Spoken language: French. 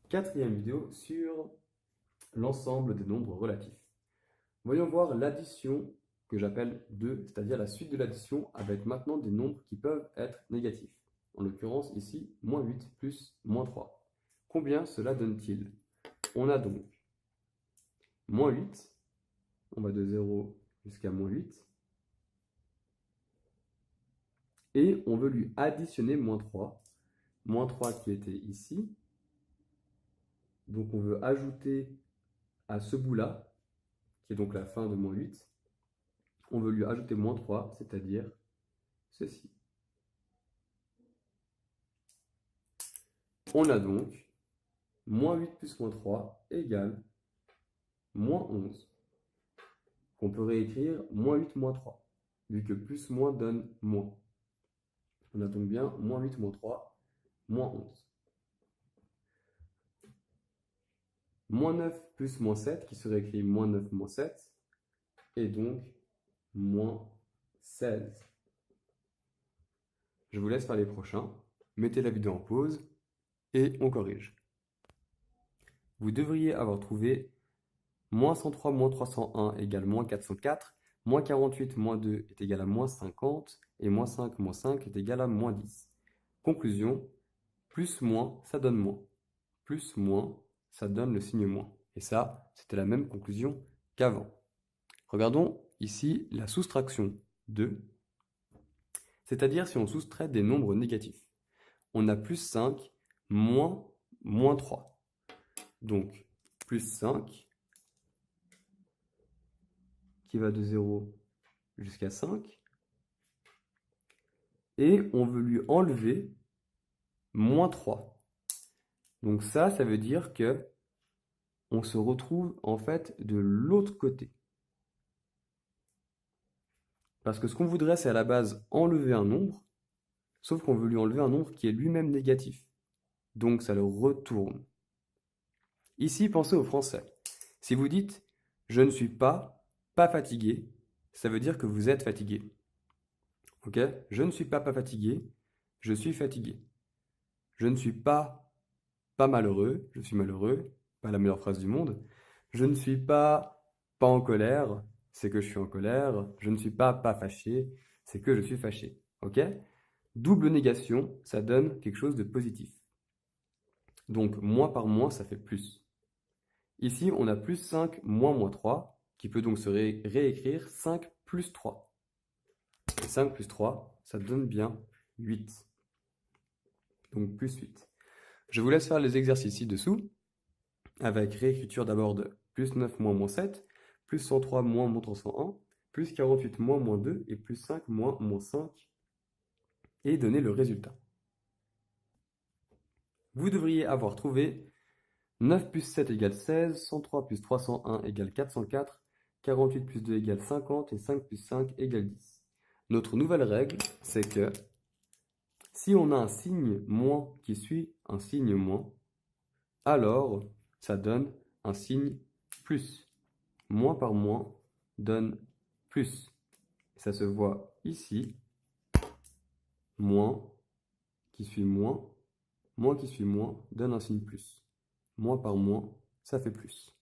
Quatrième vidéo sur l'ensemble des nombres relatifs. Voyons voir l'addition que j'appelle 2, c'est-à-dire la suite de l'addition avec maintenant des nombres qui peuvent être négatifs. En l'occurrence ici, -8 plus -3. Combien cela donne-t-il? On a donc -8, on va de 0 jusqu'à -8, et on veut lui additionner -3, -3 qui était ici, donc on veut ajouter à ce bout-là, qui est donc la fin de -8, on veut lui ajouter -3, c'est-à-dire ceci. On a donc -8 plus -3 égale -11, qu'on peut réécrire -8 -3, vu que plus moins donne moins. On a donc bien -8 -3, -11. -9 plus -7, qui serait écrit -9 -7, et donc -16. Je vous laisse faire les prochains. Mettez la vidéo en pause et on corrige. Vous devriez avoir trouvé -103 -301 égale -404, -48 -2 est égal à -50, et -5 -5 est égal à -10. Conclusion, plus moins, ça donne moins. Plus moins, ça donne le signe moins. Et ça, c'était la même conclusion qu'avant. Regardons ici la soustraction 2, c'est-à-dire si on soustrait des nombres négatifs. On a plus 5 moins -3. Donc, plus 5 qui va de 0 jusqu'à 5. Et on veut lui enlever -3. Donc ça veut dire que on se retrouve en fait de l'autre côté. Parce que ce qu'on voudrait, c'est à la base enlever un nombre, sauf qu'on veut lui enlever un nombre qui est lui-même négatif. Donc ça le retourne. Ici, pensez au français. Si vous dites « je ne suis pas fatigué », ça veut dire que vous êtes fatigué. Ok? Je ne suis pas fatigué, je suis fatigué. Je ne suis pas malheureux, je suis malheureux, pas la meilleure phrase du monde. Je ne suis pas en colère, c'est que je suis en colère. Je ne suis pas fâché, c'est que je suis fâché. Ok? Double négation, ça donne quelque chose de positif. Donc, moins par moins, ça fait plus. Ici, on a plus 5 moins -3, qui peut donc se réécrire 5 plus 3. Et 5 plus 3, ça donne bien 8. Donc, plus 8. Je vous laisse faire les exercices ci-dessous, avec réécriture d'abord de plus 9 moins -7, plus 103 moins -301, plus 48 moins -2, et plus 5 moins -5, et donner le résultat. Vous devriez avoir trouvé 9 plus 7 égale 16, 103 plus 301 égale 404, 48 plus 2 égale 50, et 5 plus 5 égale 10. Notre nouvelle règle, c'est que si on a un signe moins qui suit un signe moins, alors ça donne un signe plus. Moins par moins donne plus. Ça se voit ici. Moins qui suit moins qui suit moins donne un signe plus. Moins par moins, ça fait plus.